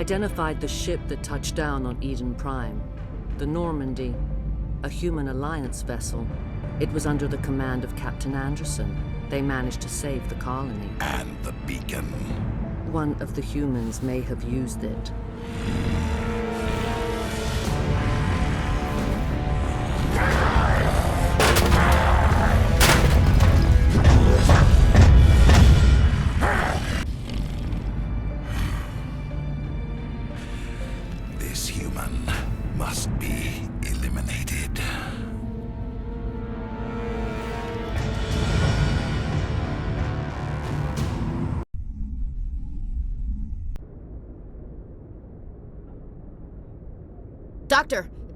identified the ship that touched down on Eden Prime. The Normandy, a human alliance vessel. It was under the command of Captain Anderson. They managed to save the colony. And the beacon. One of the humans may have used it. This human must be eliminated.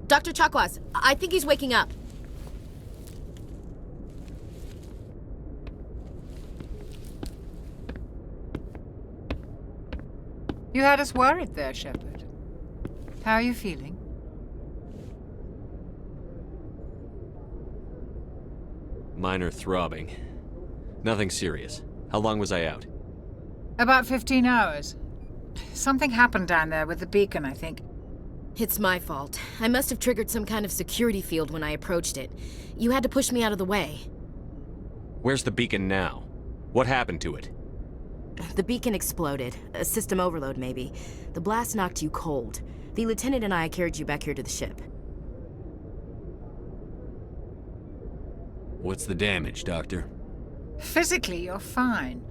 Dr. Chakwas, I think he's waking up. You had us worried there, Shepard. How are you feeling? Minor throbbing. Nothing serious. How long was I out? About 15 hours. Something happened down there with the beacon, I think. It's my fault. I must have triggered some kind of security field when I approached it. You had to push me out of the way. Where's the beacon now? What happened to it? The beacon exploded. A system overload, maybe. The blast knocked you cold. The lieutenant and I carried you back here to the ship. What's the damage, Doctor? Physically, you're fine.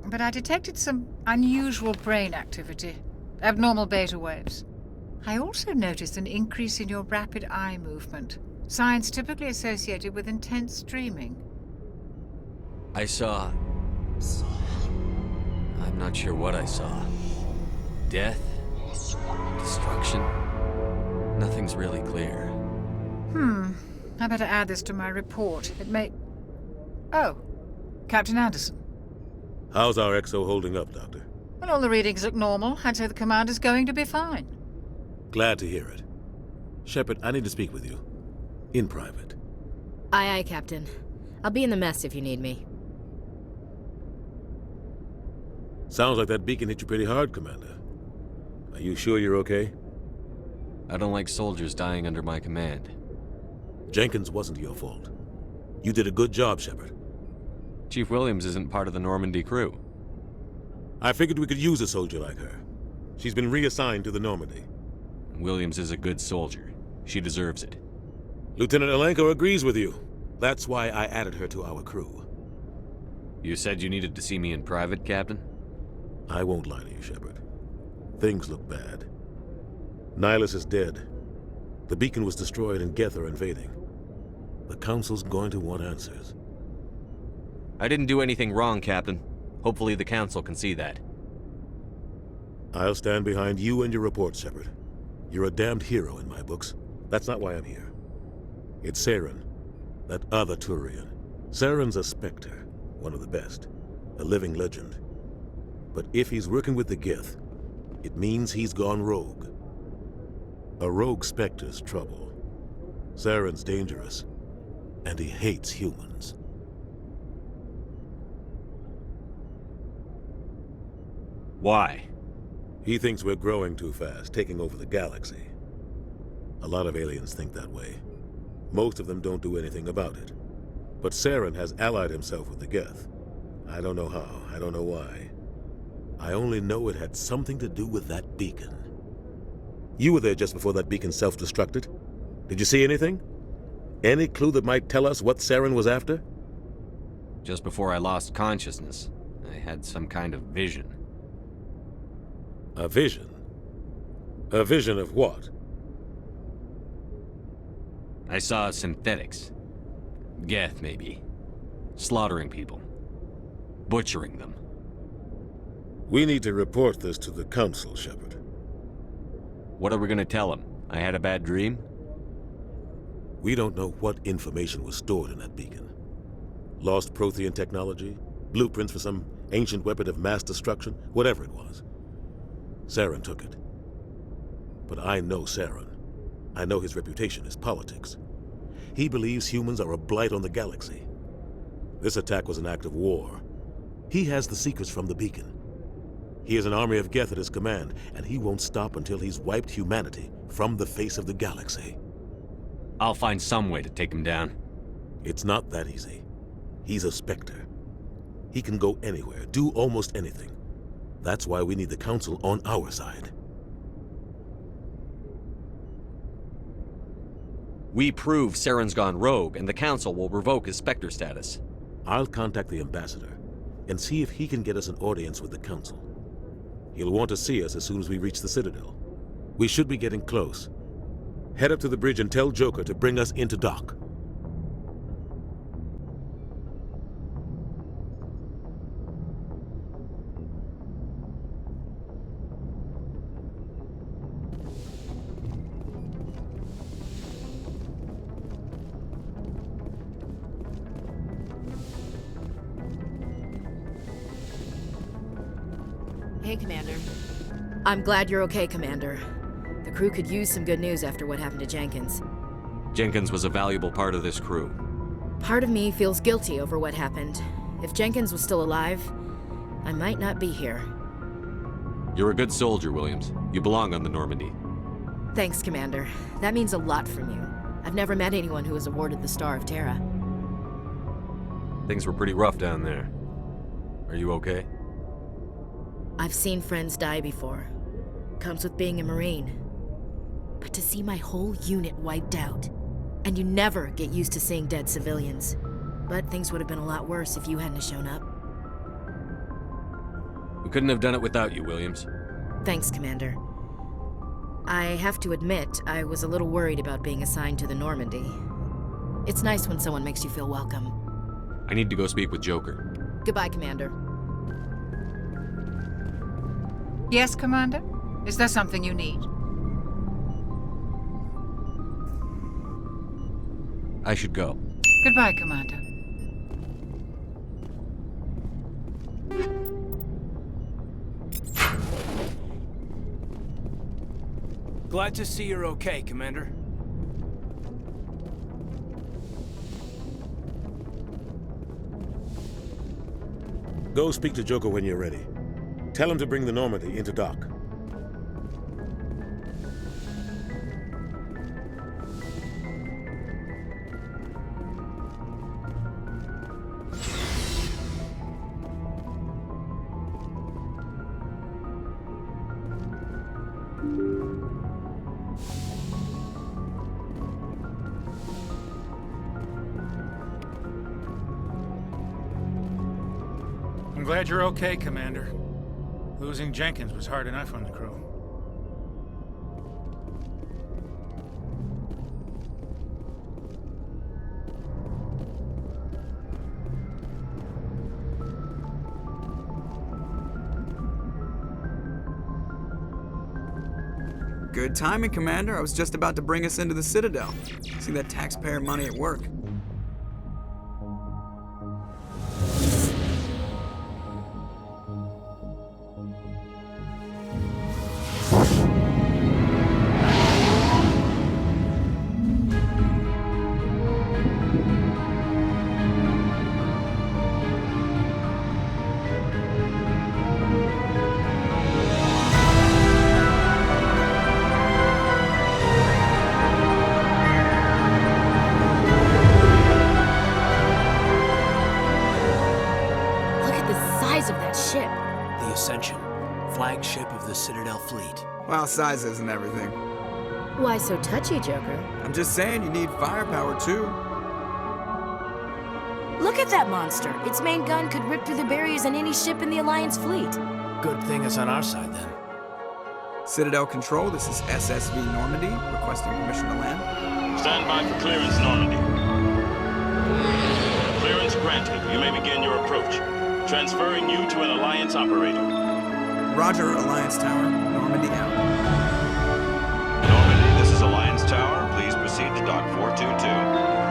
But I detected some unusual brain activity. Abnormal beta waves. I also noticed an increase in your rapid eye movement. Signs typically associated with intense dreaming. I saw... I'm not sure what I saw. Death? Destruction? Nothing's really clear. I better add this to my report. It may... Oh, Captain Anderson. How's our XO holding up, Doctor? Well, all the readings look normal. I'd say the commander's going to be fine. Glad to hear it. Shepard, I need to speak with you. In private. Aye, aye, Captain. I'll be in the mess if you need me. Sounds like that beacon hit you pretty hard, Commander. Are you sure you're okay? I don't like soldiers dying under my command. Jenkins wasn't your fault. You did a good job, Shepard. Chief Williams isn't part of the Normandy crew. I figured we could use a soldier like her. She's been reassigned to the Normandy. Williams is a good soldier. She deserves it. Lieutenant Alenko agrees with you. That's why I added her to our crew. You said you needed to see me in private, Captain? I won't lie to you, Shepard. Things look bad. Nihilus is dead. The beacon was destroyed and Geth are invading. The Council's going to want answers. I didn't do anything wrong, Captain. Hopefully the Council can see that. I'll stand behind you and your report, Shepard. You're a damned hero in my books. That's not why I'm here. It's Saren, that other Turian. Saren's a Spectre, one of the best, a living legend. But if he's working with the Geth, it means he's gone rogue. A rogue Spectre's trouble. Saren's dangerous, and he hates humans. Why? He thinks we're growing too fast, taking over the galaxy. A lot of aliens think that way. Most of them don't do anything about it. But Saren has allied himself with the Geth. I don't know how, I don't know why. I only know it had something to do with that beacon. You were there just before that beacon self-destructed. Did you see anything? Any clue that might tell us what Saren was after? Just before I lost consciousness, I had some kind of vision. A vision? A vision of what? I saw synthetics. Geth, maybe. Slaughtering people. Butchering them. We need to report this to the Council, Shepard. What are we gonna tell them? I had a bad dream? We don't know what information was stored in that beacon. Lost Prothean technology? Blueprints for some ancient weapon of mass destruction? Whatever it was. Saren took it. But I know Saren. I know his reputation is politics. He believes humans are a blight on the galaxy. This attack was an act of war. He has the secrets from the beacon. He has an army of Geth at his command, and he won't stop until he's wiped humanity from the face of the galaxy. I'll find some way to take him down. It's not that easy. He's a Spectre. He can go anywhere, do almost anything. That's why we need the Council on our side. We prove Saren's gone rogue, and the Council will revoke his Spectre status. I'll contact the Ambassador and see if he can get us an audience with the Council. He'll want to see us as soon as we reach the Citadel. We should be getting close. Head up to the bridge and tell Joker to bring us into dock. Hey, Commander. I'm glad you're okay, Commander. The crew could use some good news after what happened to Jenkins. Jenkins was a valuable part of this crew. Part of me feels guilty over what happened. If Jenkins was still alive, I might not be here. You're a good soldier, Williams. You belong on the Normandy. Thanks, Commander. That means a lot from you. I've never met anyone who was awarded the Star of Terra. Things were pretty rough down there. Are you okay? I've seen friends die before. Comes with being a Marine. But to see my whole unit wiped out, and you never get used to seeing dead civilians. But things would have been a lot worse if you hadn't shown up. We couldn't have done it without you, Williams. Thanks, Commander. I have to admit, I was a little worried about being assigned to the Normandy. It's nice when someone makes you feel welcome. I need to go speak with Joker. Goodbye, Commander. Yes, Commander? Is there something you need? I should go. Goodbye, Commander. Glad to see you're okay, Commander. Go speak to Joker when you're ready. Tell him to bring the Normandy into dock. I'm glad you're okay, Commander. Losing Jenkins was hard enough on the crew. Good timing, Commander. I was just about to bring us into the Citadel. See that taxpayer money at work. Flagship of the Citadel fleet. Well, size isn't everything. Why so touchy, Joker? I'm just saying you need firepower, too. Look at that monster. Its main gun could rip through the barriers in any ship in the Alliance fleet. Good thing it's on our side, then. Citadel Control, this is SSV Normandy, requesting permission to land. Stand by for clearance, Normandy. Clearance granted. You may begin your approach. Transferring you to an Alliance operator. Roger, Alliance Tower. Normandy out. Normandy, this is Alliance Tower. Please proceed to Dock 422.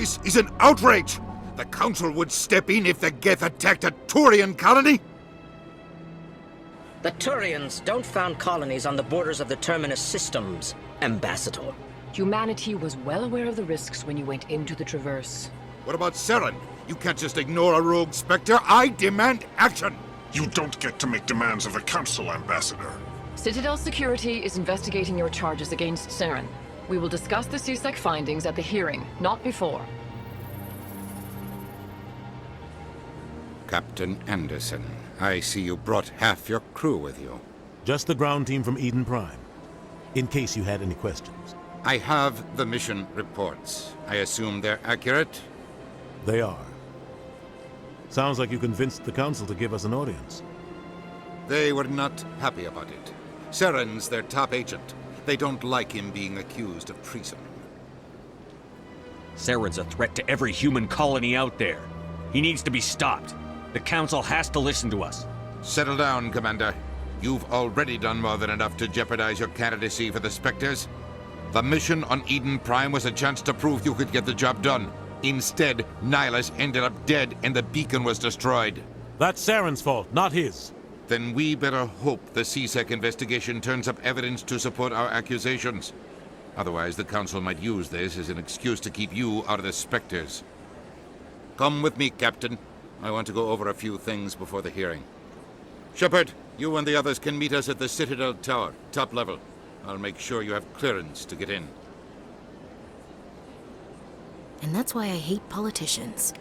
This is an outrage! The Council would step in if the Geth attacked a Turian colony? The Turians don't found colonies on the borders of the Terminus systems, Ambassador. Humanity was well aware of the risks when you went into the Traverse. What about Saren? You can't just ignore a rogue Spectre. I demand action! You don't get to make demands of the Council, Ambassador. Citadel Security is investigating your charges against Saren. We will discuss the CSEC findings at the hearing, not before. Captain Anderson, I see you brought half your crew with you. Just the ground team from Eden Prime, in case you had any questions. I have the mission reports. I assume they're accurate? They are. Sounds like you convinced the Council to give us an audience. They were not happy about it. Saren's their top agent. They don't like him being accused of treason. Saren's a threat to every human colony out there. He needs to be stopped. The Council has to listen to us. Settle down, Commander. You've already done more than enough to jeopardize your candidacy for the Spectres. The mission on Eden Prime was a chance to prove you could get the job done. Instead, Nihilus ended up dead and the beacon was destroyed. That's Saren's fault, not his. Then we better hope the CSEC investigation turns up evidence to support our accusations. Otherwise, the Council might use this as an excuse to keep you out of the Spectres. Come with me, Captain. I want to go over a few things before the hearing. Shepard, you and the others can meet us at the Citadel Tower, top level. I'll make sure you have clearance to get in. And that's why I hate politicians.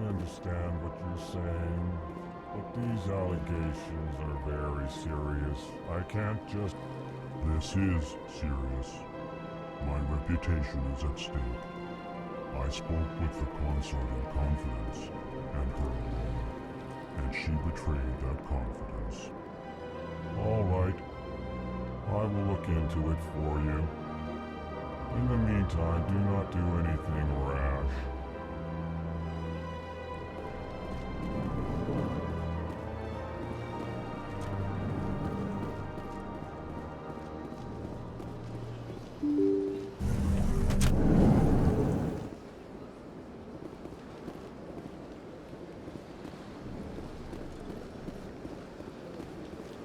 Understand what you're saying, but these allegations are very serious. I can't just... This is serious. My reputation is at stake. I spoke with the consort in confidence, and her alone, and she betrayed that confidence. All right, I will look into it for you. In the meantime, do not do anything rash.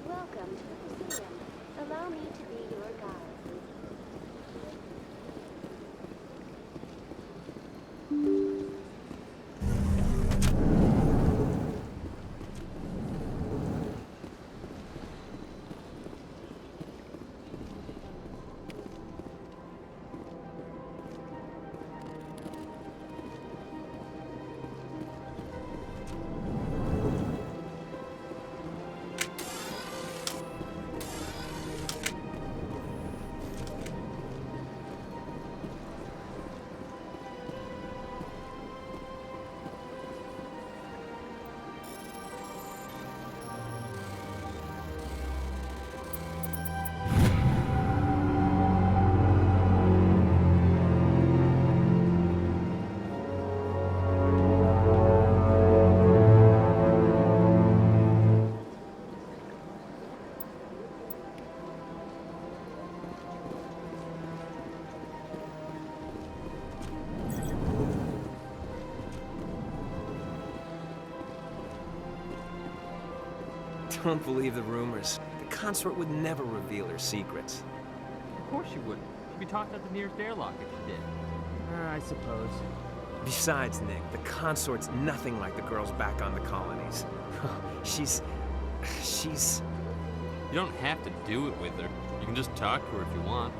Welcome to the Presidium. Allow me to be your guide. Don't believe the rumors. The consort would never reveal her secrets. Of course she wouldn't. She'd be talked at the nearest airlock if she did. I suppose. Besides, Nick, the consort's nothing like the girls back on the colonies. She's... You don't have to do it with her. You can just talk to her if you want.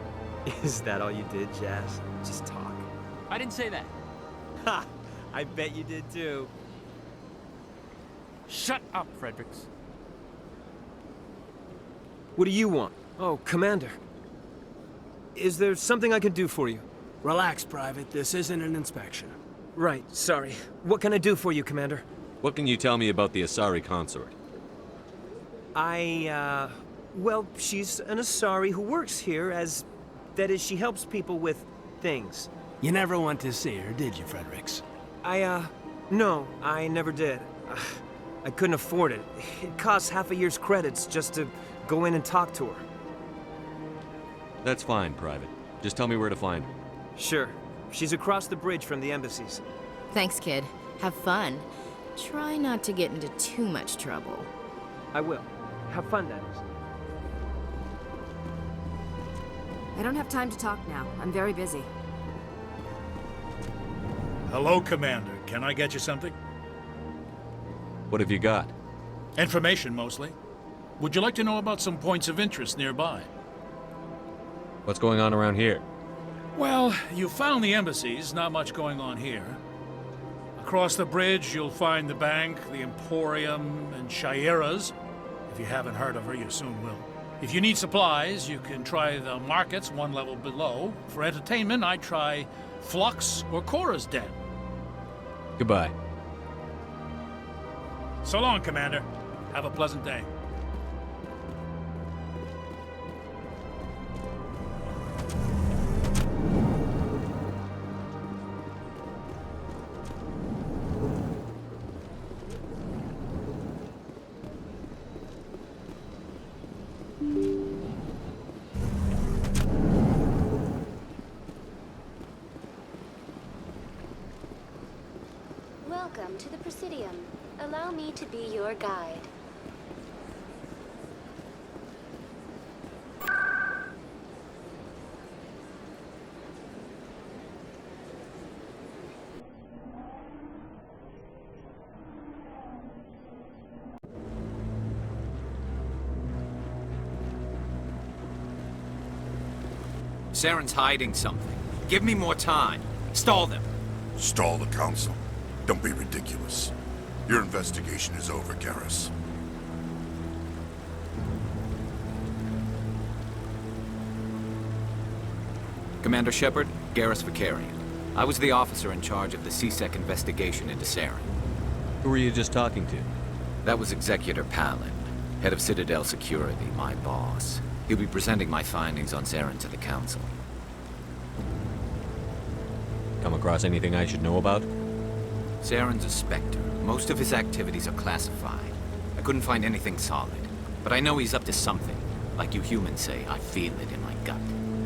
Is that all you did, Jazz? Just talk? I didn't say that. Ha! I bet you did too. Shut up, Fredericks. What do you want? Oh, Commander. Is there something I can do for you? Relax, Private. This isn't an inspection. Right, sorry. What can I do for you, Commander? What can you tell me about the Asari consort? Well, she's an Asari who works here as... That is, she helps people with things. You never went to see her, did you, Fredericks? No, I never did. I couldn't afford it. It costs half a year's credits just to go in and talk to her. That's fine, Private. Just tell me where to find her. Sure. She's across the bridge from the embassies. Thanks, kid. Have fun. Try not to get into too much trouble. I will. Have fun, that is. I don't have time to talk now. I'm very busy. Hello, Commander. Can I get you something? What have you got? Information, mostly. Would you like to know about some points of interest nearby? What's going on around here? Well, you found the embassies. Not much going on here. Across the bridge, you'll find the bank, the Emporium, and Shaira's. If you haven't heard of her, you soon will. If you need supplies, you can try the markets one level below. For entertainment, I'd try Flux or Cora's Den. Goodbye. So long, Commander. Have a pleasant day. Welcome to the Presidium. Allow me to be your guide. Saren's hiding something. Give me more time. Stall them. Stall the Council? Don't be ridiculous. Your investigation is over, Garrus. Commander Shepard, Garrus Vicarian. I was the officer in charge of the CSEC investigation into Saren. Who were you just talking to? That was Executor Palin, head of Citadel Security, my boss. He'll be presenting my findings on Saren to the Council. Come across anything I should know about? Saren's a Spectre. Most of his activities are classified. I couldn't find anything solid. But I know he's up to something. Like you humans say, I feel it in my gut.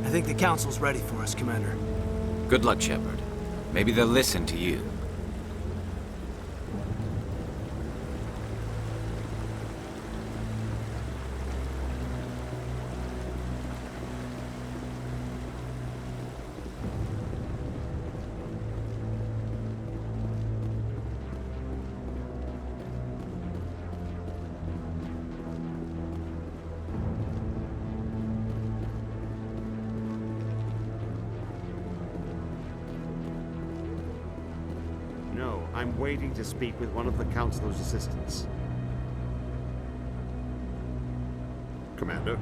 I think the Council's ready for us, Commander. Good luck, Shepard. Maybe they'll listen to you. No, I'm waiting to speak with one of the Councilor's assistants. Commander?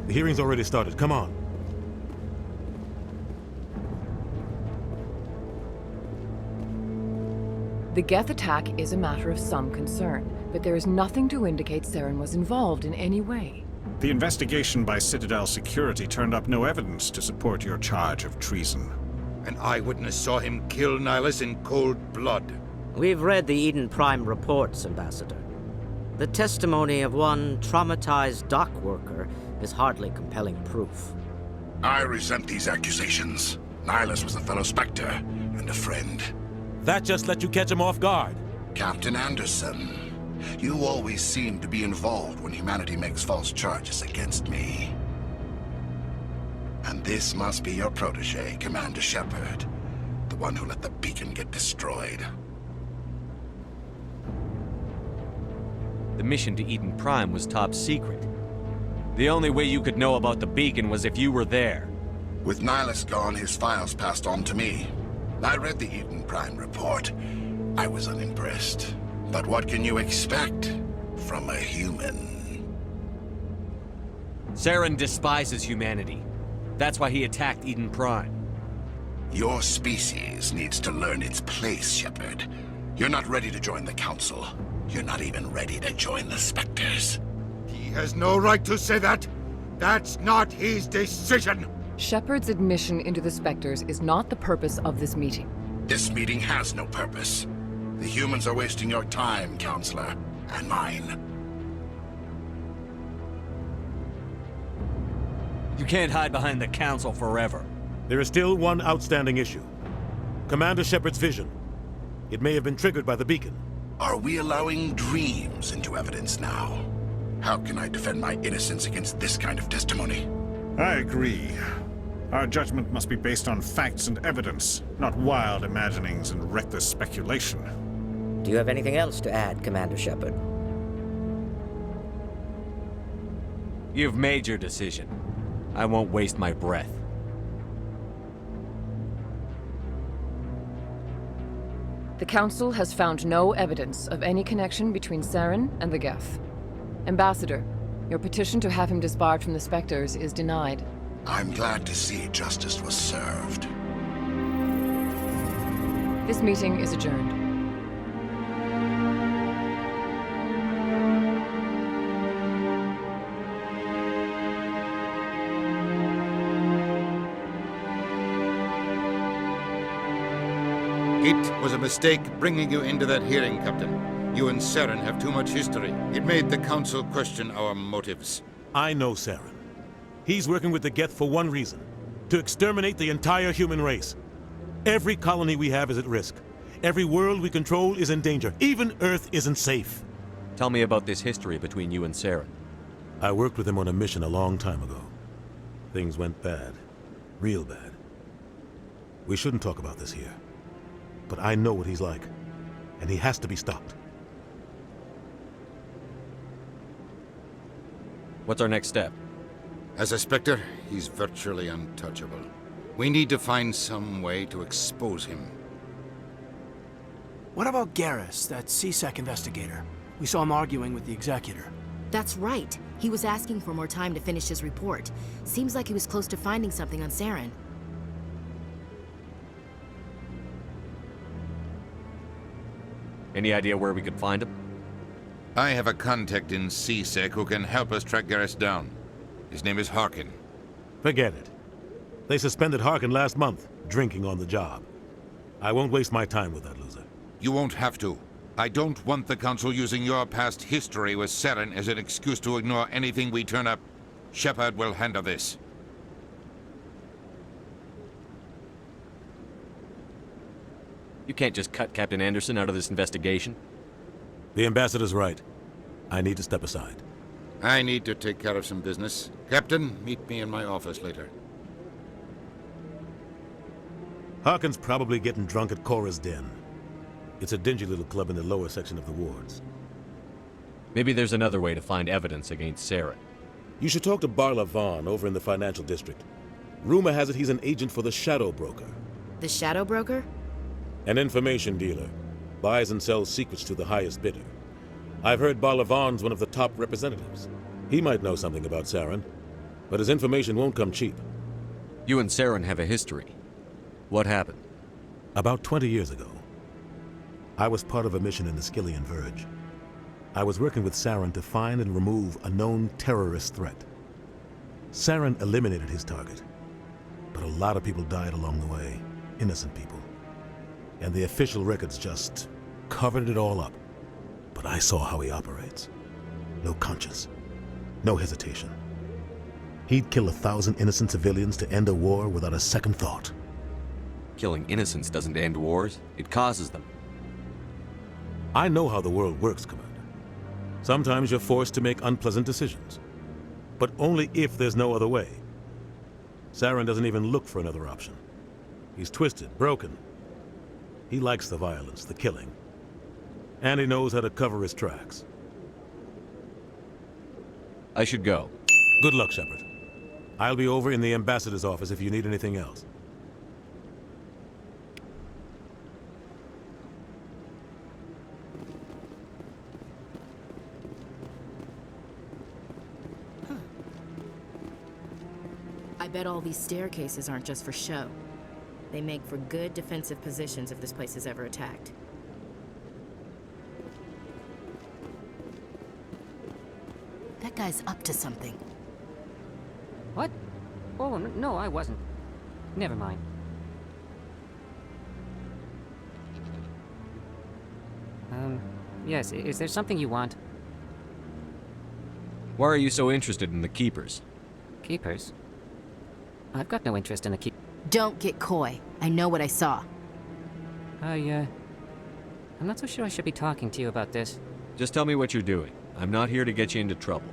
The hearing's already started. Come on. The Geth attack is a matter of some concern, but there is nothing to indicate Saren was involved in any way. The investigation by Citadel Security turned up no evidence to support your charge of treason. An eyewitness saw him kill Nihilus in cold blood. We've read the Eden Prime reports, Ambassador. The testimony of one traumatized dock worker is hardly compelling proof. I resent these accusations. Nihilus was a fellow Spectre and a friend. That just let you catch him off guard. Captain Anderson, you always seem to be involved when humanity makes false charges against me. And this must be your protege, Commander Shepard, the one who let the beacon get destroyed. The mission to Eden Prime was top secret. The only way you could know about the beacon was if you were there. With Nihilus gone, his files passed on to me. I read the Eden Prime report. I was unimpressed. But what can you expect from a human? Saren despises humanity. That's why he attacked Eden Prime. Your species needs to learn its place, Shepard. You're not ready to join the Council. You're not even ready to join the Spectres. He has no right to say that. That's not his decision. Shepard's admission into the Spectres is not the purpose of this meeting. This meeting has no purpose. The humans are wasting your time, Counselor, and mine. You can't hide behind the Council forever. There is still one outstanding issue. Commander Shepard's vision. It may have been triggered by the beacon. Are we allowing dreams into evidence now? How can I defend my innocence against this kind of testimony? I agree. Our judgment must be based on facts and evidence, not wild imaginings and reckless speculation. Do you have anything else to add, Commander Shepard? You've made your decision. I won't waste my breath. The Council has found no evidence of any connection between Saren and the Geth. Ambassador, your petition to have him disbarred from the Spectres is denied. I'm glad to see justice was served. This meeting is adjourned. It was a mistake bringing you into that hearing, Captain. You and Saren have too much history. It made the Council question our motives. I know Saren. He's working with the Geth for one reason. To exterminate the entire human race. Every colony we have is at risk. Every world we control is in danger. Even Earth isn't safe. Tell me about this history between you and Saren. I worked with him on a mission a long time ago. Things went bad. Real bad. We shouldn't talk about this here. But I know what he's like. And he has to be stopped. What's our next step? As a Spectre, he's virtually untouchable. We need to find some way to expose him. What about Garrus, that CSEC investigator? We saw him arguing with the Executor. That's right. He was asking for more time to finish his report. Seems like he was close to finding something on Saren. Any idea where we could find him? I have a contact in CSEC who can help us track Garrus down. His name is Harkin. Forget it. They suspended Harkin last month, drinking on the job. I won't waste my time with that loser. You won't have to. I don't want the Council using your past history with Saren as an excuse to ignore anything we turn up. Shepard will handle this. You can't just cut Captain Anderson out of this investigation. The Ambassador's right. I need to step aside. I need to take care of some business. Captain, meet me in my office later. Harkin's probably getting drunk at Cora's Den. It's a dingy little club in the lower section of the wards. Maybe there's another way to find evidence against Saren. You should talk to Barla Vaughn over in the financial district. Rumor has it he's an agent for the Shadow Broker. The Shadow Broker? An information dealer. Buys and sells secrets to the highest bidder. I've heard Barla Vaughn's one of the top representatives. He might know something about Saren, but his information won't come cheap. You and Saren have a history. What happened? About 20 years ago, I was part of a mission in the Skillian Verge. I was working with Saren to find and remove a known terrorist threat. Saren eliminated his target, but a lot of people died along the way, innocent people. And the official records just covered it all up. But I saw how he operates. No conscience, no hesitation. He'd kill 1,000 innocent civilians to end a war without a second thought. Killing innocents doesn't end wars, it causes them. I know how the world works, Commander. Sometimes you're forced to make unpleasant decisions. But only if there's no other way. Saren doesn't even look for another option. He's twisted, broken. He likes the violence, the killing. And he knows how to cover his tracks. I should go. Good luck, Shepard. I'll be over in the ambassador's office if you need anything else. I bet all these staircases aren't just for show. They make for good defensive positions if this place is ever attacked. That guy's up to something. What? Oh, no, I wasn't. Never mind. Yes, is there something you want? Why are you so interested in the Keepers? Keepers? I've got no interest in the Don't get coy. I know what I saw. I'm not so sure I should be talking to you about this. Just tell me what you're doing. I'm not here to get you into trouble.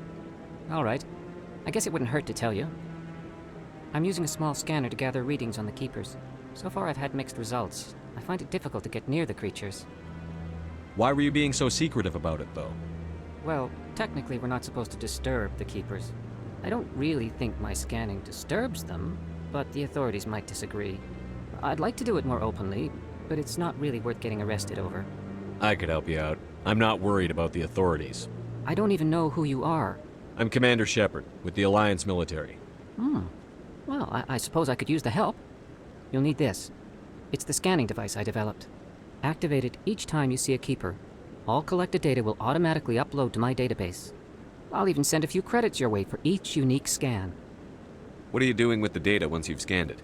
All right. I guess it wouldn't hurt to tell you. I'm using a small scanner to gather readings on the Keepers. So far I've had mixed results. I find it difficult to get near the creatures. Why were you being so secretive about it, though? Well, technically we're not supposed to disturb the Keepers. I don't really think my scanning disturbs them, but the authorities might disagree. I'd like to do it more openly, but it's not really worth getting arrested over. I could help you out. I'm not worried about the authorities. I don't even know who you are. I'm Commander Shepard, with the Alliance military. Well, I suppose I could use the help. You'll need this. It's the scanning device I developed. Activate it each time you see a Keeper. All collected data will automatically upload to my database. I'll even send a few credits your way for each unique scan. What are you doing with the data once you've scanned it?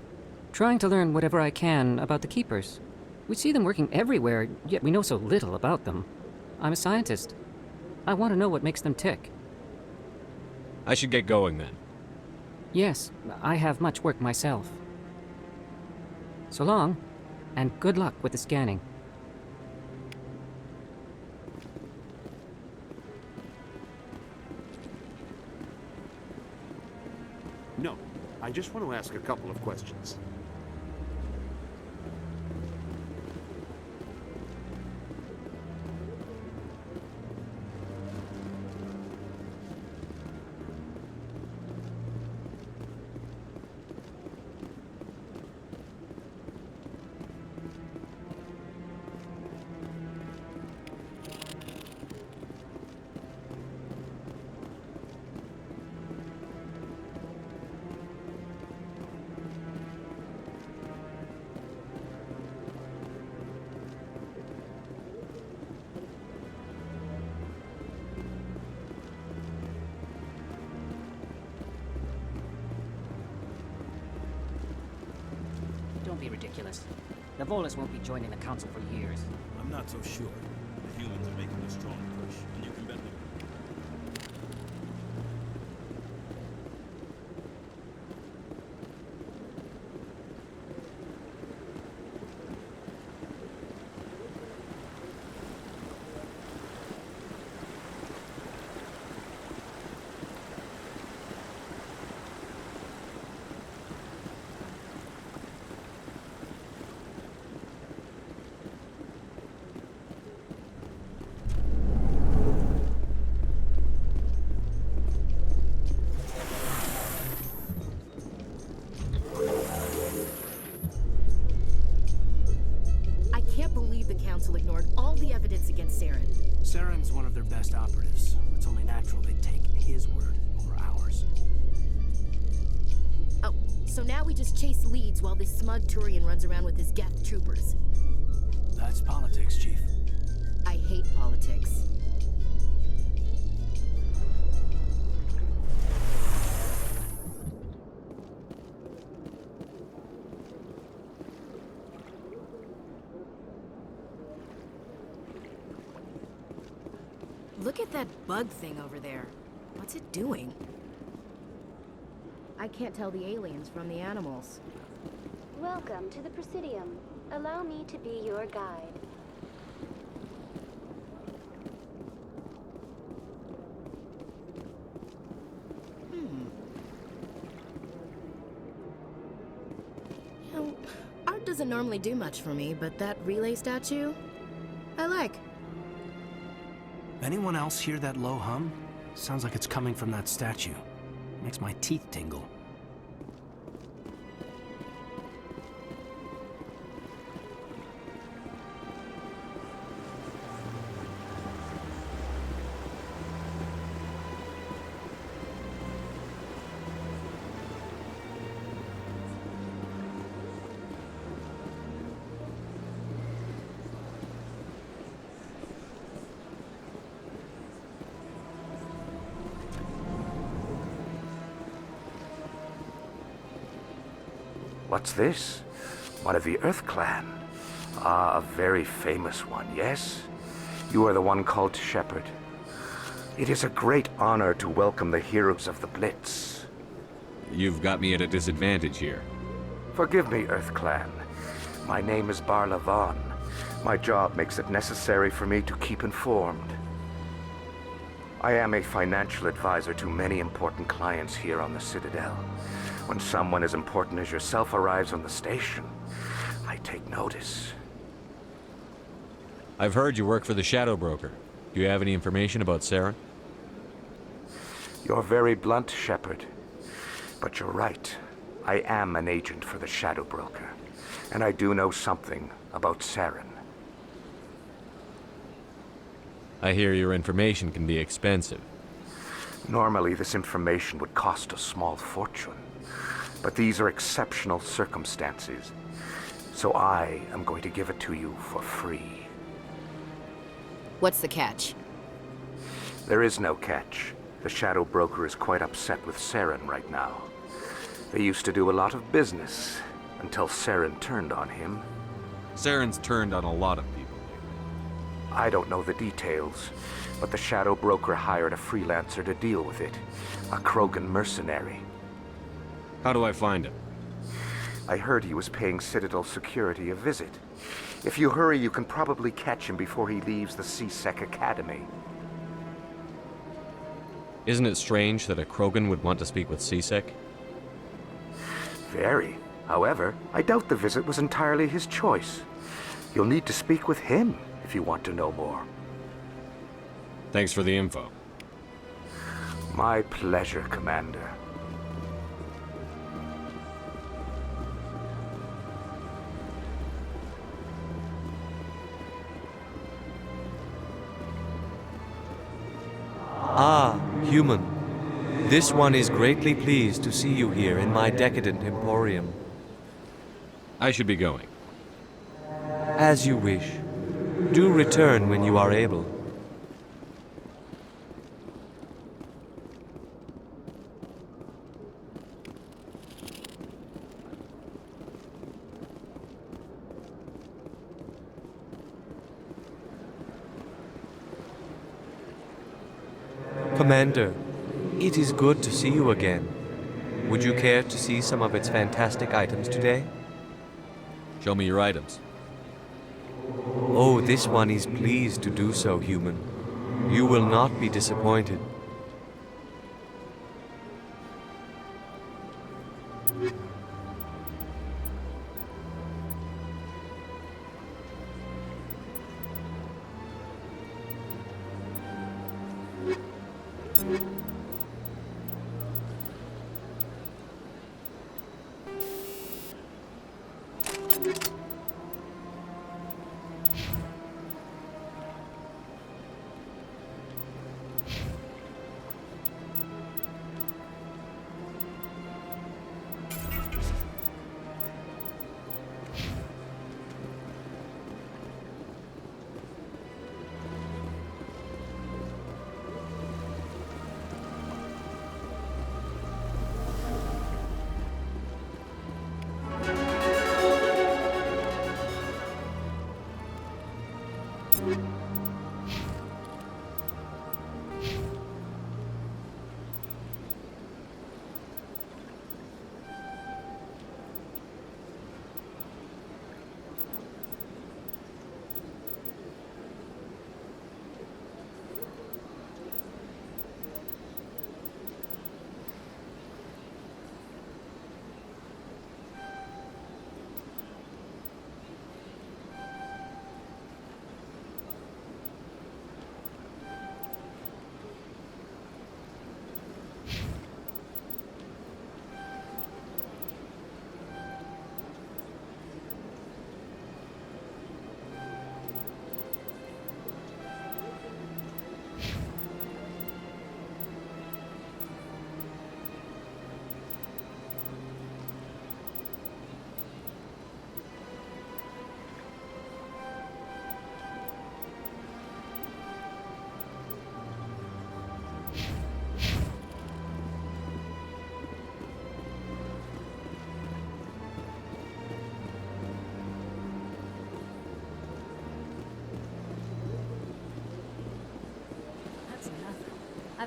Trying to learn whatever I can about the Keepers. We see them working everywhere, yet we know so little about them. I'm a scientist. I want to know what makes them tick. I should get going then. Yes, I have much work myself. So long, and good luck with the scanning. No, I just want to ask a couple of questions. Don't be ridiculous. The Volus won't be joining the Council for years. I'm not so sure. The humans are making a strong push, and you can bet them. Ignored all the evidence against Saren. Saren's one of their best operatives. It's only natural they'd take his word over ours. Oh, so now we just chase leads while this smug Turian runs around with his Geth troopers. That's politics, Chief. I hate politics. Look at that bug thing over there. What's it doing? I can't tell the aliens from the animals. Welcome to the Presidium. Allow me to be your guide. You know, art doesn't normally do much for me, but that relay statue, I like. Anyone else hear that low hum? Sounds like it's coming from that statue. Makes my teeth tingle. What's this? One of the Earth Clan. Ah, a very famous one, yes? You are the one called Shepard. It is a great honor to welcome the heroes of the Blitz. You've got me at a disadvantage here. Forgive me, Earth Clan. My name is Barla Vaughn. My job makes it necessary for me to keep informed. I am a financial advisor to many important clients here on the Citadel. When someone as important as yourself arrives on the station, I take notice. I've heard you work for the Shadow Broker. Do you have any information about Saren? You're very blunt, Shepard. But you're right. I am an agent for the Shadow Broker. And I do know something about Saren. I hear your information can be expensive. Normally, this information would cost a small fortune. But these are exceptional circumstances. So I am going to give it to you for free. What's the catch? There is no catch. The Shadow Broker is quite upset with Saren right now. They used to do a lot of business, until Saren turned on him. Saren's turned on a lot of people. I don't know the details, but the Shadow Broker hired a freelancer to deal with it. A Krogan mercenary. How do I find him? I heard he was paying Citadel security a visit. If you hurry, you can probably catch him before he leaves the C-Sec Academy. Isn't it strange that a Krogan would want to speak with C-Sec? Very. However, I doubt the visit was entirely his choice. You'll need to speak with him if you want to know more. Thanks for the info. My pleasure, Commander. Ah, human. This one is greatly pleased to see you here in my decadent emporium. I should be going. As you wish. Do return when you are able. Commander, it is good to see you again. Would you care to see some of its fantastic items today? Show me your items. Oh, this one is pleased to do so, human. You will not be disappointed.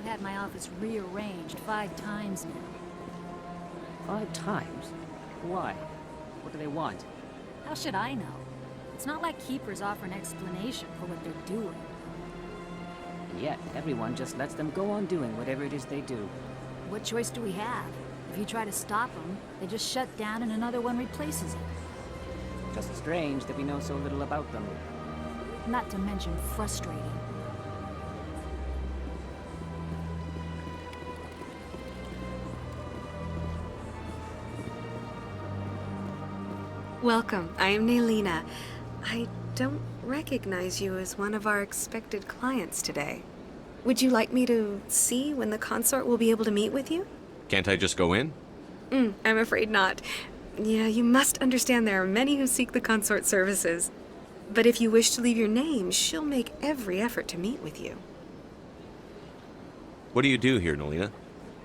I've had my office rearranged 5 times now. 5 times? Why? What do they want? How should I know? It's not like Keepers offer an explanation for what they're doing. And yet, everyone just lets them go on doing whatever it is they do. What choice do we have? If you try to stop them, they just shut down and another one replaces it. Just strange that we know so little about them. Not to mention frustrating. Welcome. I am Naelina. I don't recognize you as one of our expected clients today. Would you like me to see when the consort will be able to meet with you? Can't I just go in? I'm afraid not. Yeah, you must understand there are many who seek the consort services. But if you wish to leave your name, she'll make every effort to meet with you. What do you do here, Naelina?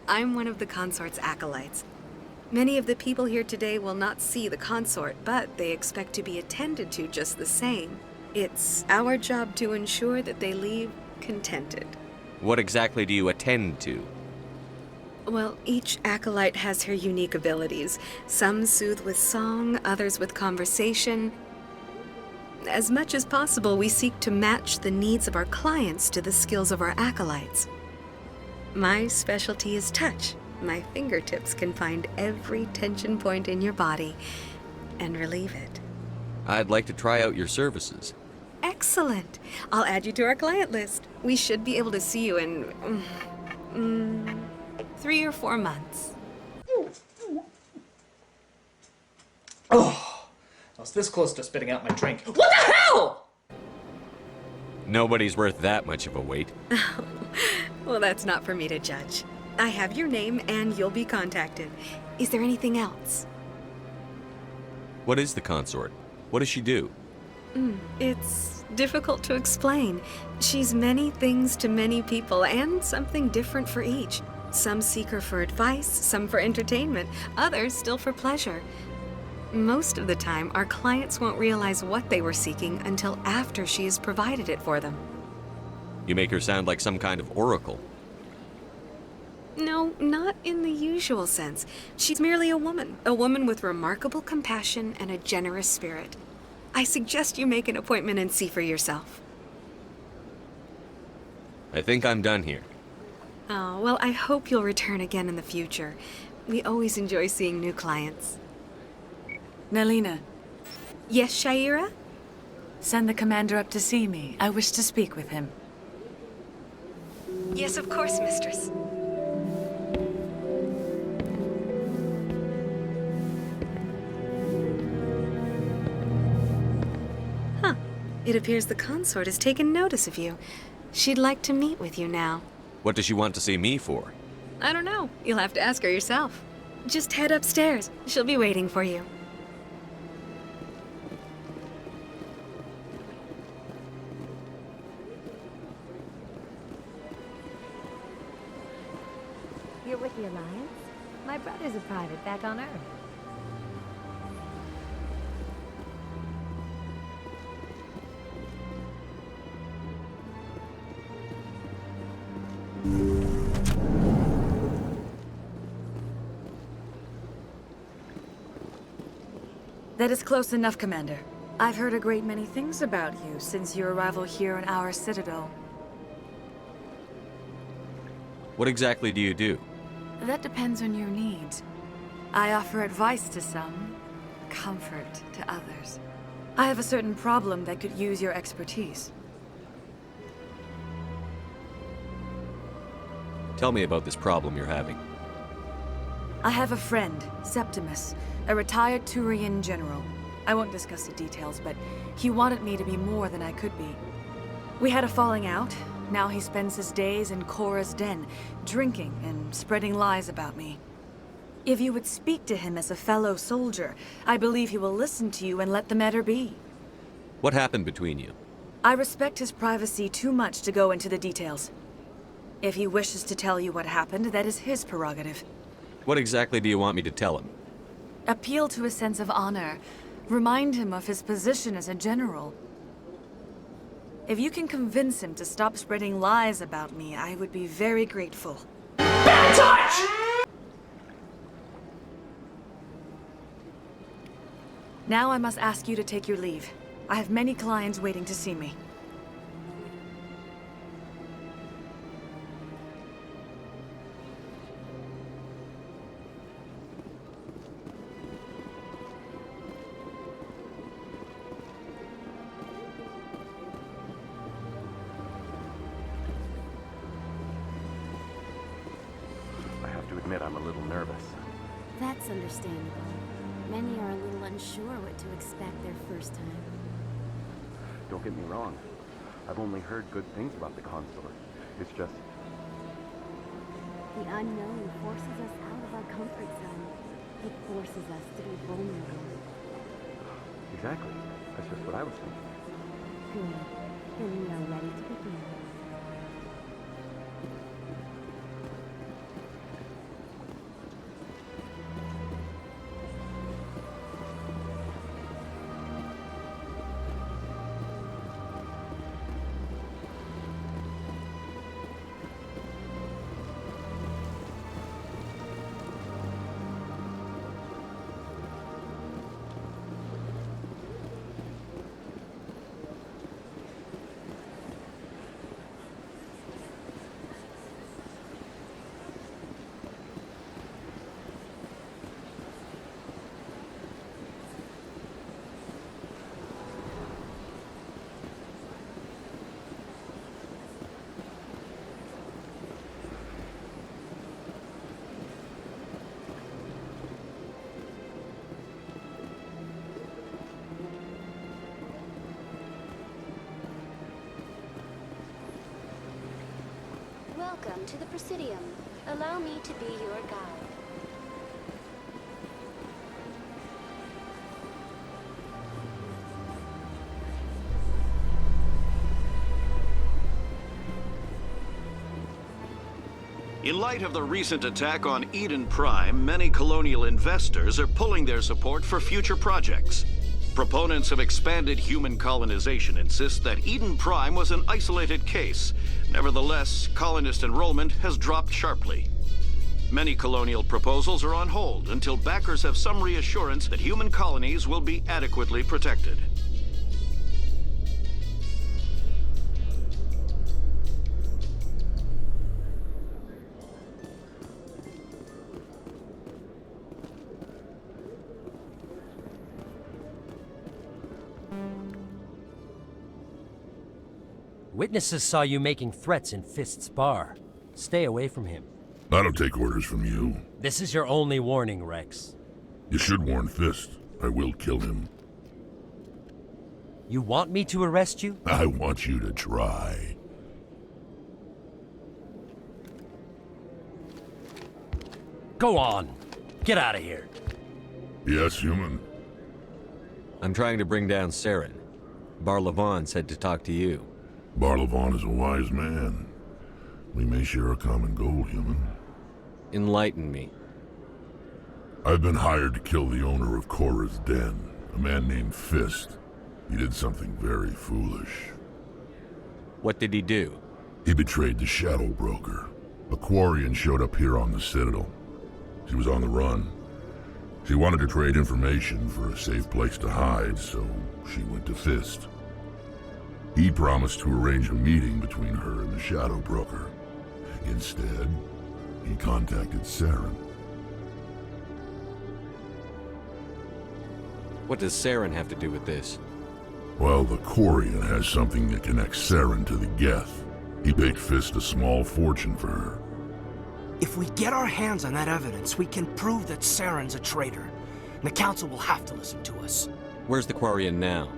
I'm one of the consort's acolytes. Many of the people here today will not see the consort, but they expect to be attended to just the same. It's our job to ensure that they leave contented. What exactly do you attend to? Well, each acolyte has her unique abilities. Some soothe with song, others with conversation. As much as possible, we seek to match the needs of our clients to the skills of our acolytes. My specialty is touch. My fingertips can find every tension point in your body and relieve it. I'd like to try out your services. Excellent. I'll add you to our client list. We should be able to see you in 3 or 4 months. Oh, I was this close to spitting out my drink. What the hell? Nobody's worth that much of a wait. Well, that's not for me to judge. I have your name and you'll be contacted. Is there anything else? What is the consort? What does she do? It's difficult to explain. She's many things to many people and something different for each. Some seek her for advice, some for entertainment, others still for pleasure. Most of the time, our clients won't realize what they were seeking until after she has provided it for them. You make her sound like some kind of oracle. No, not in the usual sense. She's merely a woman with remarkable compassion and a generous spirit. I suggest you make an appointment and see for yourself. I think I'm done here. Oh, well, I hope you'll return again in the future. We always enjoy seeing new clients. Naelina. Yes, Shaira? Send the commander up to see me. I wish to speak with him. Yes, of course, mistress. It appears the consort has taken notice of you. She'd like to meet with you now. What does she want to see me for? I don't know. You'll have to ask her yourself. Just head upstairs. She'll be waiting for you. You're with the Alliance? My brother's a private back on Earth. That is close enough, Commander. I've heard a great many things about you since your arrival here in our citadel. What exactly do you do? That depends on your needs. I offer advice to some, comfort to others. I have a certain problem that could use your expertise. Tell me about this problem you're having. I have a friend, Septimus, a retired Turian general. I won't discuss the details, but he wanted me to be more than I could be. We had a falling out. Now he spends his days in Korra's den, drinking and spreading lies about me. If you would speak to him as a fellow soldier, I believe he will listen to you and let the matter be. What happened between you? I respect his privacy too much to go into the details. If he wishes to tell you what happened, that is his prerogative. What exactly do you want me to tell him? Appeal to his sense of honor. Remind him of his position as a general. If you can convince him to stop spreading lies about me, I would be very grateful. Bad touch! Now I must ask you to take your leave. I have many clients waiting to see me. I have to admit I'm a little nervous. That's understandable. Many are a little unsure what to expect their first time. Don't get me wrong. I've only heard good things about the consort. It's just... The unknown forces us out of our comfort zone. It forces us to be vulnerable. Exactly. That's just what I was thinking. Good. Then we are ready to begin. Welcome to the Presidium. Allow me to be your guide. In light of the recent attack on Eden Prime, many colonial investors are pulling their support for future projects. Proponents of expanded human colonization insist that Eden Prime was an isolated case. Nevertheless, colonist enrollment has dropped sharply. Many colonial proposals are on hold until backers have some reassurance that human colonies will be adequately protected. Witnesses saw you making threats in Fist's bar. Stay away from him. I don't take orders from you. This is your only warning, Rex. You should warn Fist. I will kill him. You want me to arrest you? I want you to try. Go on. Get out of here. Yes, human. I'm trying to bring down Saren. Barlavon said to talk to you. Barlavon is a wise man. We may share a common goal, human. Enlighten me. I've been hired to kill the owner of Korra's Den, a man named Fist. He did something very foolish. What did he do? He betrayed the Shadow Broker. A Quarian showed up here on the Citadel. She was on the run. She wanted to trade information for a safe place to hide, so she went to Fist. He promised to arrange a meeting between her and the Shadow Broker. Instead, he contacted Saren. What does Saren have to do with this? Well, the Quarian has something that connects Saren to the Geth. He paid Fist a small fortune for her. If we get our hands on that evidence, we can prove that Saren's a traitor. And the Council will have to listen to us. Where's the Quarian now?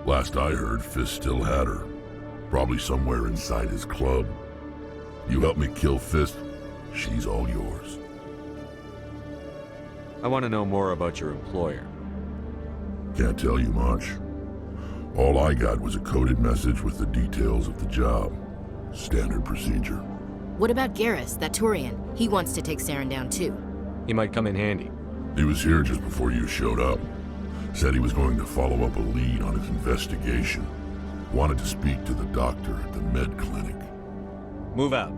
Last I heard, Fist still had her. Probably somewhere inside his club. You help me kill Fist, she's all yours. I want to know more about your employer. Can't tell you much. All I got was a coded message with the details of the job. Standard procedure. What about Garrus, that Turian? He wants to take Saren down too. He might come in handy. He was here just before you showed up. Said he was going to follow up a lead on his investigation. Wanted to speak to the doctor at the med clinic. Move out.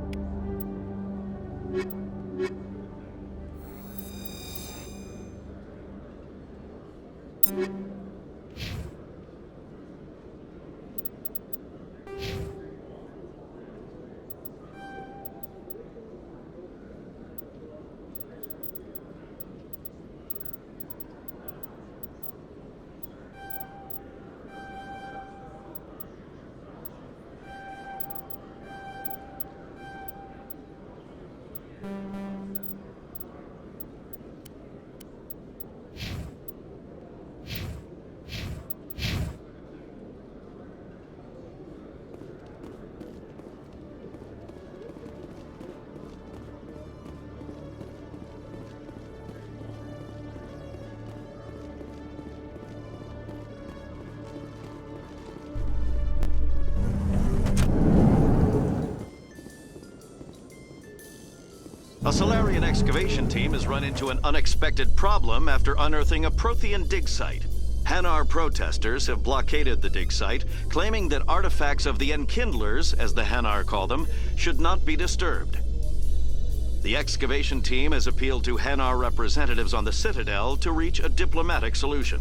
A Solarian excavation team has run into an unexpected problem after unearthing a Prothean dig site. Hanar protesters have blockaded the dig site, claiming that artifacts of the Enkindlers, as the Hanar call them, should not be disturbed. The excavation team has appealed to Hanar representatives on the Citadel to reach a diplomatic solution.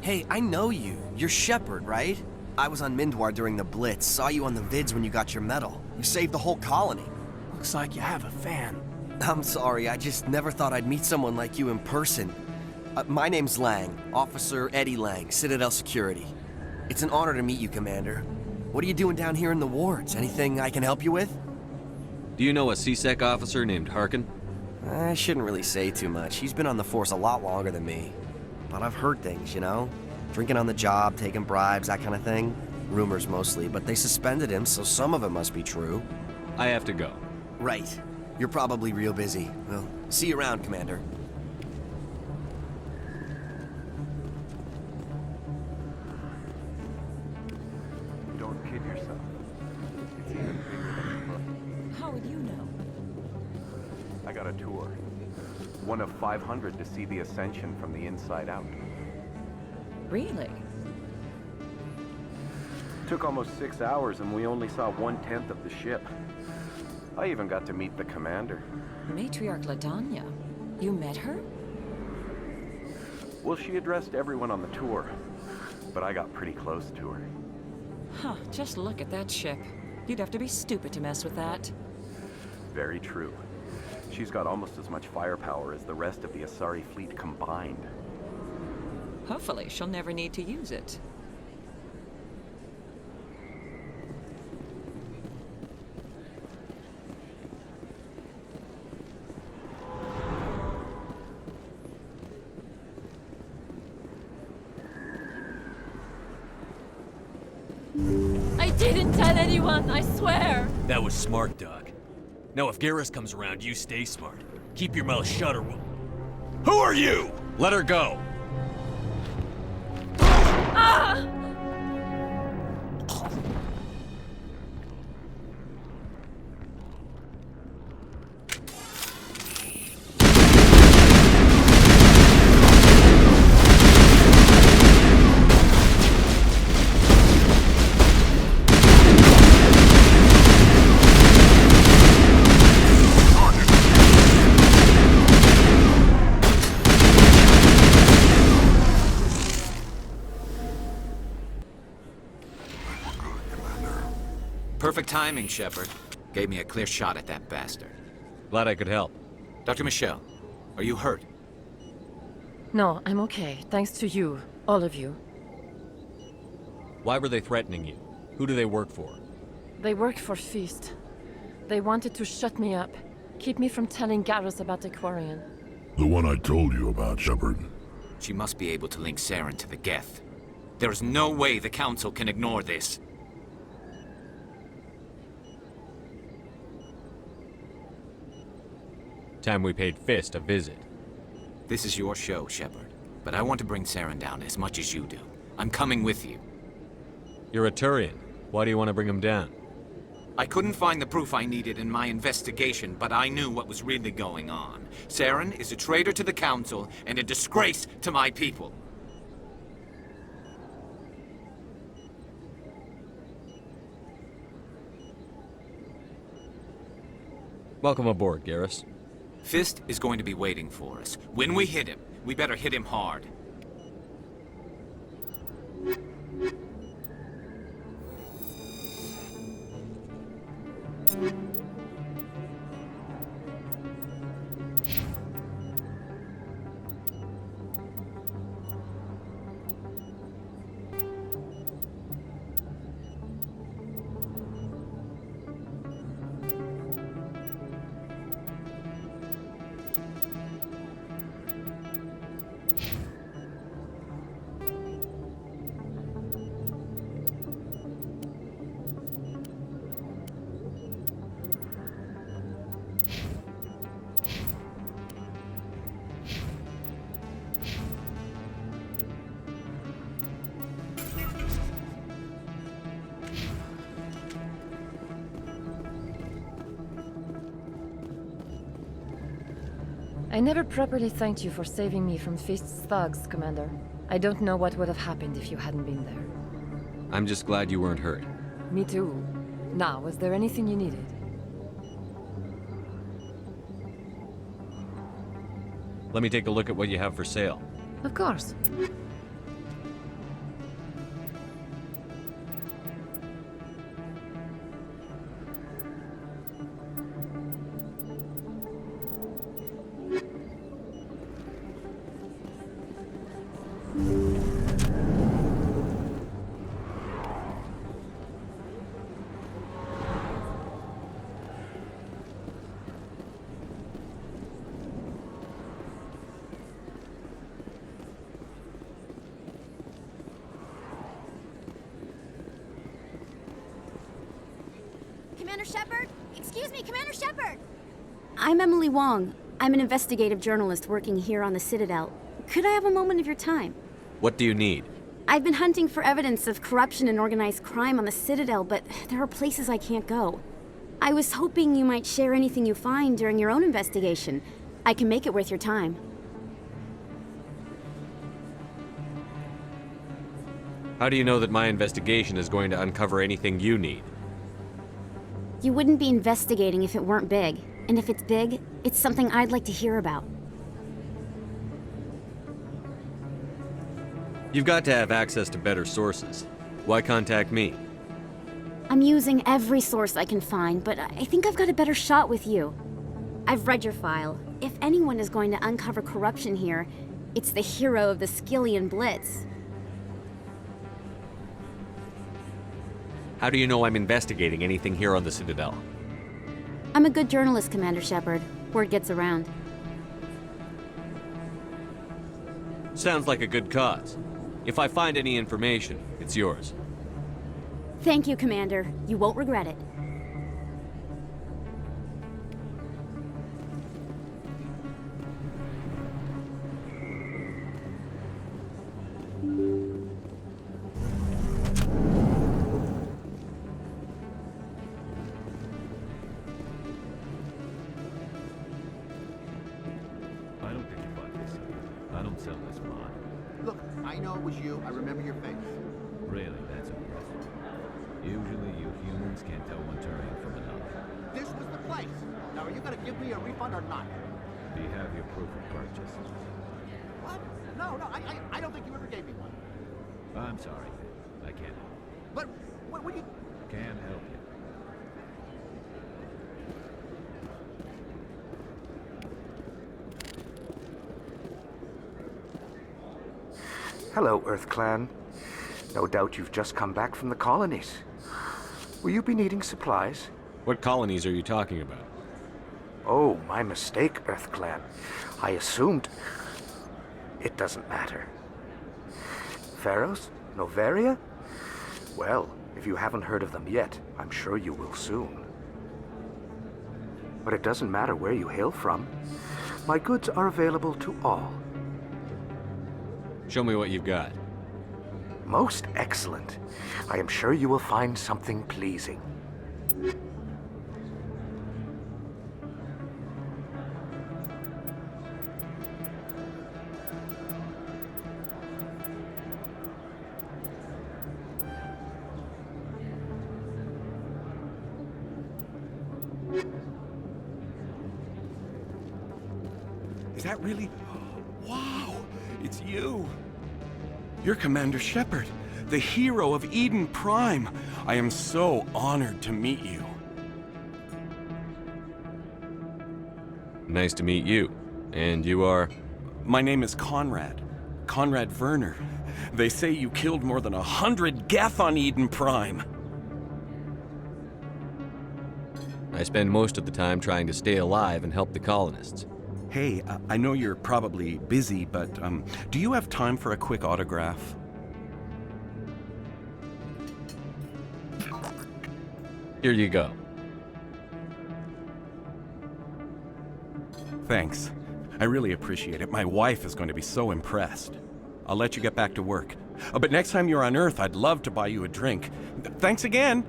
Hey, I know you. You're Shepard, right? I was on Mindwar during the Blitz, saw you on the vids when you got your medal. You saved the whole colony. Looks like you have a fan. I'm sorry, I just never thought I'd meet someone like you in person. My name's Lang, Officer Eddie Lang, Citadel Security. It's an honor to meet you, Commander. What are you doing down here in the wards? Anything I can help you with? Do you know a CSEC officer named Harkin? I shouldn't really say too much. He's been on the force a lot longer than me. But I've heard things, you know? Drinking on the job, taking bribes, that kind of thing. Rumors mostly, but they suspended him, so some of it must be true. I have to go. Right. You're probably real busy. Well, see you around, Commander. Don't kid yourself. It's even bigger than it looks. How would you know? I got a tour. One of 500 to see the Ascension from the inside out. Really? Took almost 6 hours and we only saw 1/10 of the ship. I even got to meet the commander. Matriarch Ladanya. You met her? Well, she addressed everyone on the tour, but I got pretty close to her. Huh, just look at that ship. You'd have to be stupid to mess with that. Very true. She's got almost as much firepower as the rest of the Asari fleet combined. Hopefully, she'll never need to use it. I didn't tell anyone, I swear! That was smart, Doc. Now if Garrus comes around, you stay smart. Keep your mouth shut or we'll... Who are you? Let her go! Ah! Perfect timing, Shepard. Gave me a clear shot at that bastard. Glad I could help. Dr. Michelle, are you hurt? No, I'm okay. Thanks to you. All of you. Why were they threatening you? Who do they work for? They work for Feast. They wanted to shut me up. Keep me from telling Garrus about the Quarian. The one I told you about, Shepard. She must be able to link Saren to the Geth. There is no way the Council can ignore this. Time we paid Fist a visit. This is your show, Shepard. But I want to bring Saren down as much as you do. I'm coming with you. You're a Turian. Why do you want to bring him down? I couldn't find the proof I needed in my investigation, but I knew what was really going on. Saren is a traitor to the Council and a disgrace to my people. Welcome aboard, Garrus. Fist is going to be waiting for us. When we hit him, we better hit him hard. I never properly thanked you for saving me from Fist's thugs, Commander. I don't know what would have happened if you hadn't been there. I'm just glad you weren't hurt. Me too. Now, was there anything you needed? Let me take a look at what you have for sale. Of course. Commander Shepard? Excuse me, Commander Shepard! I'm Emily Wong. I'm an investigative journalist working here on the Citadel. Could I have a moment of your time? What do you need? I've been hunting for evidence of corruption and organized crime on the Citadel, but there are places I can't go. I was hoping you might share anything you find during your own investigation. I can make it worth your time. How do you know that my investigation is going to uncover anything you need? You wouldn't be investigating if it weren't big. And if it's big, it's something I'd like to hear about. You've got to have access to better sources. Why contact me? I'm using every source I can find, but I think I've got a better shot with you. I've read your file. If anyone is going to uncover corruption here, it's the hero of the Skillian Blitz. How do you know I'm investigating anything here on the Citadel? I'm a good journalist, Commander Shepard. Word gets around. Sounds like a good cause. If I find any information, it's yours. Thank you, Commander. You won't regret it. I don't think you bought this. I don't sell this mod. Look, I know it was you. I remember your face. Really, that's impressive. Usually you humans can't tell one Turian from another. This was the place. Now, are you gonna give me a refund or not? Do you have your proof of purchase? What? No, I don't think you ever gave me one. I'm sorry. I can't help. But what do you... Can't help you. Hello, Earth Clan. No doubt you've just come back from the colonies. Will you be needing supplies? What colonies are you talking about? Oh, my mistake, Earth Clan. I assumed... It doesn't matter. Pharaohs? Noveria? Well, if you haven't heard of them yet, I'm sure you will soon. But it doesn't matter where you hail from. My goods are available to all. Show me what you've got. Most excellent. I am sure you will find something pleasing. Is that really? Wow! It's you! You're Commander Shepard, the hero of Eden Prime. I am so honored to meet you. Nice to meet you. And you are? My name is Conrad. Conrad Werner. They say you killed more than 100 Geth on Eden Prime. I spend most of the time trying to stay alive and help the colonists. Hey, I know you're probably busy, but do you have time for a quick autograph? Here you go. Thanks. I really appreciate it. My wife is going to be so impressed. I'll let you get back to work. But next time you're on Earth, I'd love to buy you a drink. Thanks again!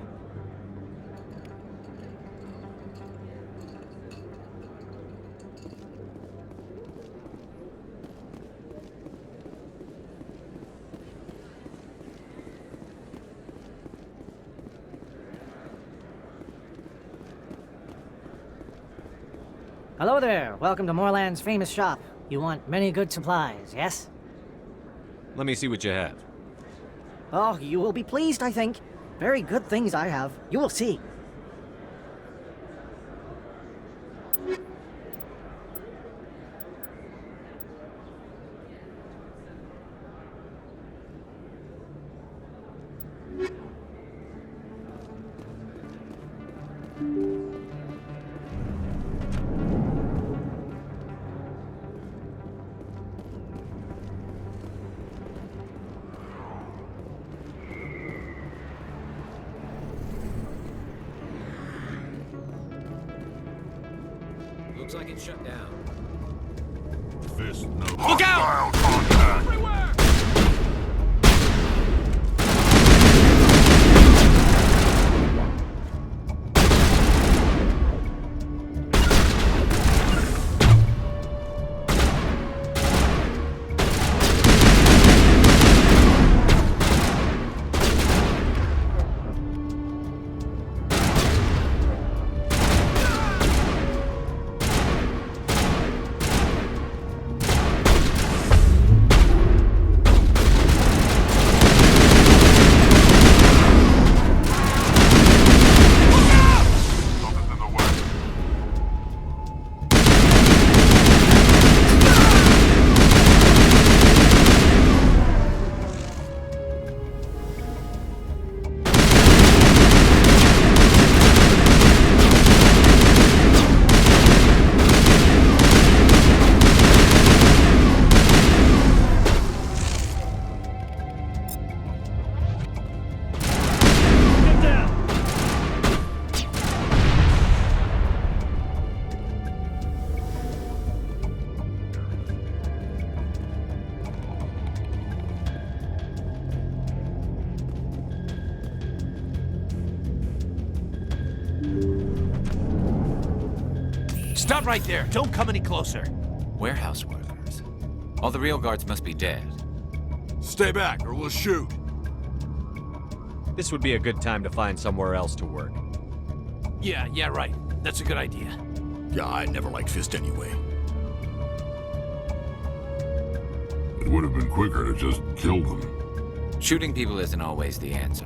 Hello there. Welcome to Moorland's famous shop. You want many good supplies, yes? Let me see what you have. Oh, you will be pleased, I think. Very good things I have. You will see. Looks like it's shut down. Fist no. Look out! Everywhere! Stop right there! Don't come any closer! Warehouse workers. All the real guards must be dead. Stay back, or we'll shoot. This would be a good time to find somewhere else to work. Yeah, right. That's a good idea. Yeah, I never liked Fist anyway. It would have been quicker to just kill them. Shooting people isn't always the answer.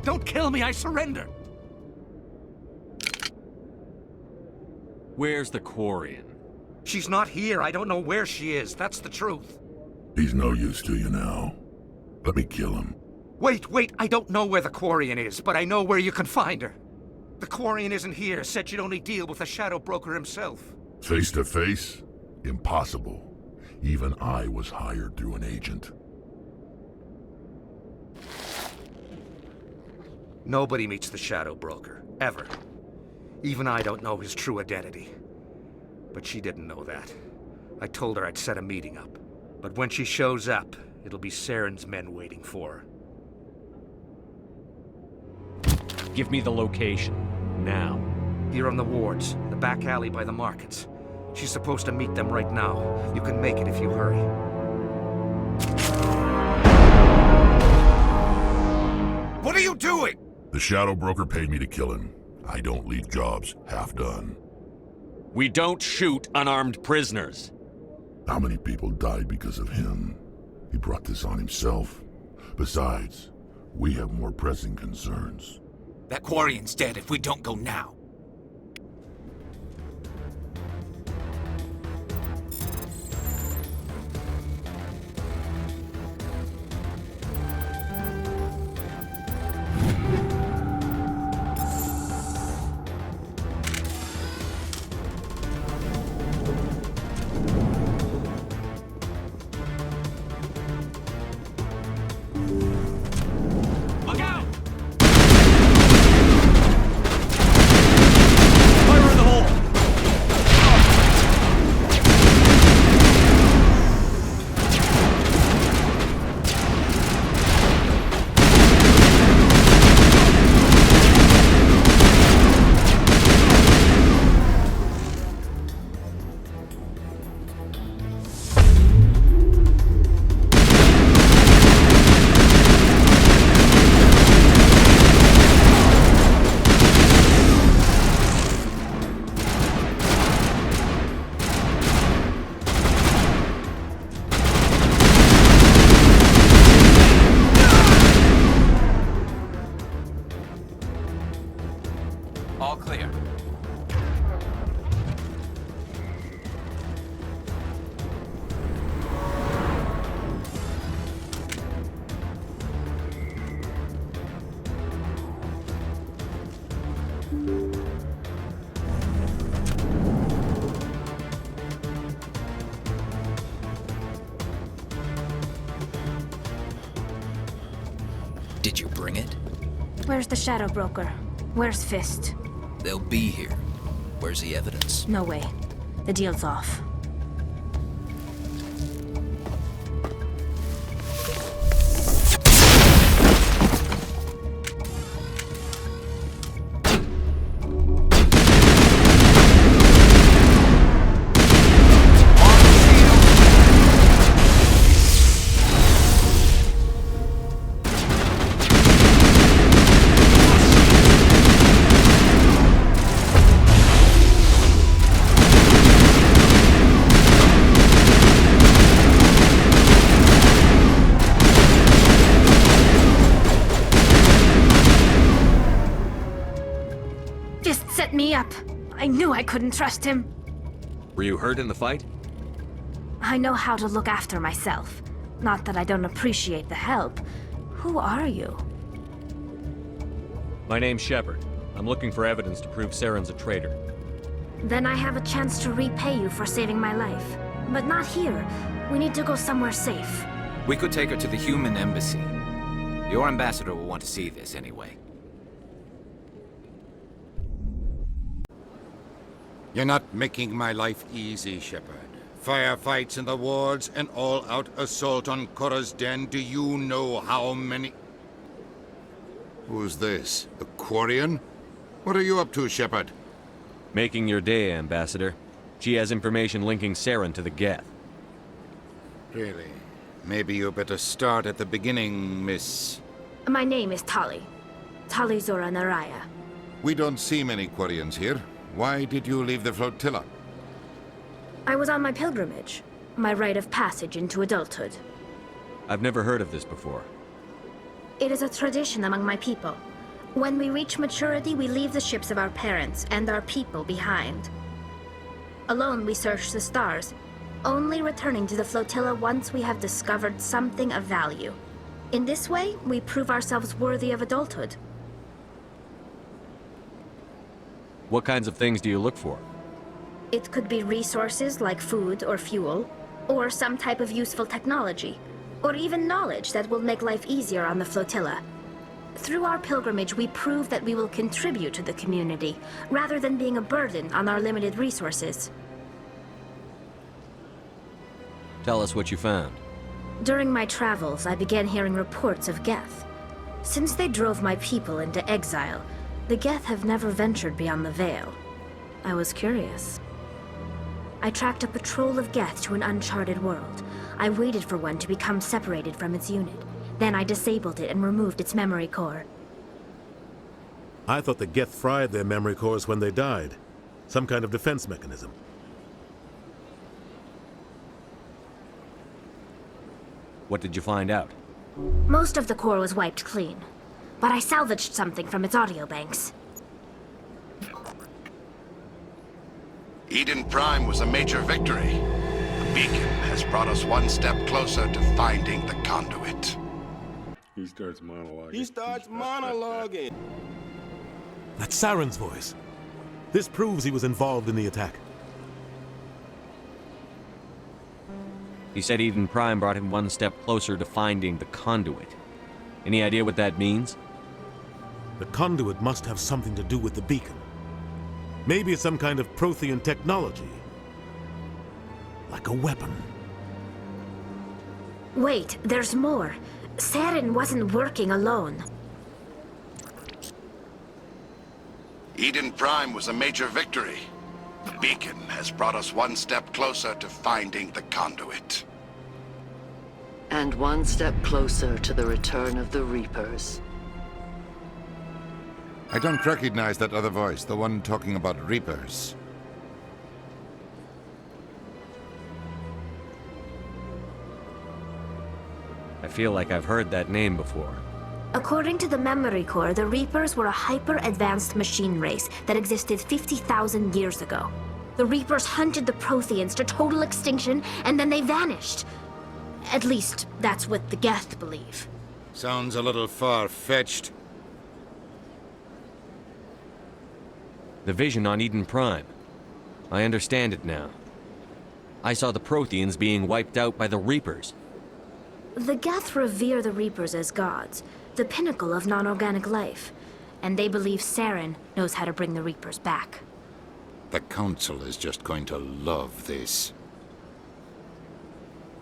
Don't kill me, I surrender! Where's the Quarian? She's not here. I don't know where she is. That's the truth. He's no use to you now. Let me kill him. Wait. I don't know where the Quarian is, but I know where you can find her. The Quarian isn't here. Said she'd only deal with the Shadow Broker himself. Face to face? Impossible. Even I was hired through an agent. Nobody meets the Shadow Broker. Ever. Even I don't know his true identity. But she didn't know that. I told her I'd set a meeting up. But when she shows up, it'll be Saren's men waiting for her. Give me the location. Now. Here on the wards, the back alley by the markets. She's supposed to meet them right now. You can make it if you hurry. What are you doing? The Shadow Broker paid me to kill him. I don't leave jobs half done. We don't shoot unarmed prisoners. How many people died because of him? He brought this on himself. Besides, we have more pressing concerns. That Quarian's dead if we don't go now. All clear. Did you bring it? Where's the Shadow Broker? Where's Fist? They'll be here. Where's the evidence? No way. The deal's off. Set me up. I knew I couldn't trust him. Were you hurt in the fight? I know how to look after myself. Not that I don't appreciate the help. Who are you? My name's Shepard. I'm looking for evidence to prove Saren's a traitor. Then I have a chance to repay you for saving my life. But not here. We need to go somewhere safe. We could take her to the human embassy. Your ambassador will want to see this anyway. You're not making my life easy, Shepard. Firefights in the wards, an all-out assault on Korra's den. Do you know how many... Who's this? The Quarian? What are you up to, Shepard? Making your day, Ambassador. She has information linking Saren to the Geth. Really? Maybe you better start at the beginning, Miss... My name is Tali. Tali Zora Naraya. We don't see many Quarians here. Why did you leave the flotilla? I was on my pilgrimage. My rite of passage into adulthood. I've never heard of this before. It is a tradition among my people. When we reach maturity, we leave the ships of our parents and our people behind. Alone, we search the stars, only returning to the flotilla once we have discovered something of value. In this way, we prove ourselves worthy of adulthood. What kinds of things do you look for? It could be resources like food or fuel, or some type of useful technology, or even knowledge that will make life easier on the flotilla. Through our pilgrimage, we prove that we will contribute to the community, rather than being a burden on our limited resources. Tell us what you found. During my travels, I began hearing reports of Geth. Since they drove my people into exile, the Geth have never ventured beyond the Veil. I was curious. I tracked a patrol of Geth to an uncharted world. I waited for one to become separated from its unit. Then I disabled it and removed its memory core. I thought the Geth fried their memory cores when they died. Some kind of defense mechanism. What did you find out? Most of the core was wiped clean, but I salvaged something from its audio banks. Eden Prime was a major victory. The beacon has brought us one step closer to finding the conduit. He starts monologuing. That's Saren's voice. This proves he was involved in the attack. He said Eden Prime brought him one step closer to finding the conduit. Any idea what that means? The conduit must have something to do with the beacon. Maybe it's some kind of Prothean technology. Like a weapon. Wait, there's more. Saren wasn't working alone. Eden Prime was a major victory. The beacon has brought us one step closer to finding the conduit. And one step closer to the return of the Reapers. I don't recognize that other voice, the one talking about Reapers. I feel like I've heard that name before. According to the memory core, the Reapers were a hyper-advanced machine race that existed 50,000 years ago. The Reapers hunted the Protheans to total extinction, and then they vanished. At least, that's what the Geth believe. Sounds a little far-fetched. The vision on Eden Prime. I understand it now. I saw the Protheans being wiped out by the Reapers. The Geth revere the Reapers as gods, the pinnacle of non-organic life, and they believe Saren knows how to bring the Reapers back. The Council is just going to love this.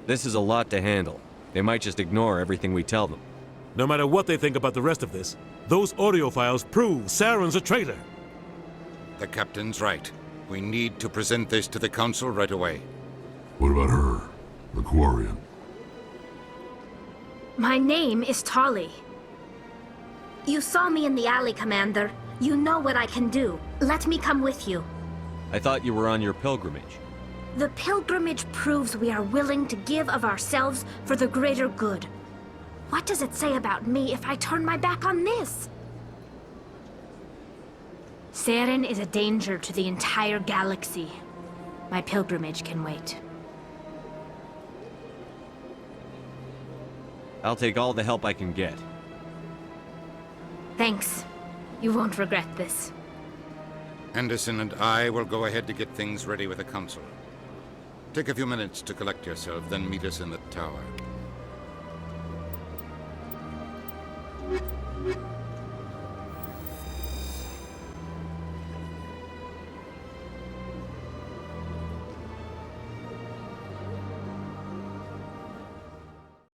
This is a lot to handle. They might just ignore everything we tell them. No matter what they think about the rest of this, those audio files prove Saren's a traitor. The Captain's right. We need to present this to the Council right away. What about her? The Quarian? My name is Tali. You saw me in the alley, Commander. You know what I can do. Let me come with you. I thought you were on your pilgrimage. The pilgrimage proves we are willing to give of ourselves for the greater good. What does it say about me if I turn my back on this? Saren is a danger to the entire galaxy. My pilgrimage can wait. I'll take all the help I can get. Thanks. You won't regret this. Anderson and I will go ahead to get things ready with the Council. Take a few minutes to collect yourself, then meet us in the tower.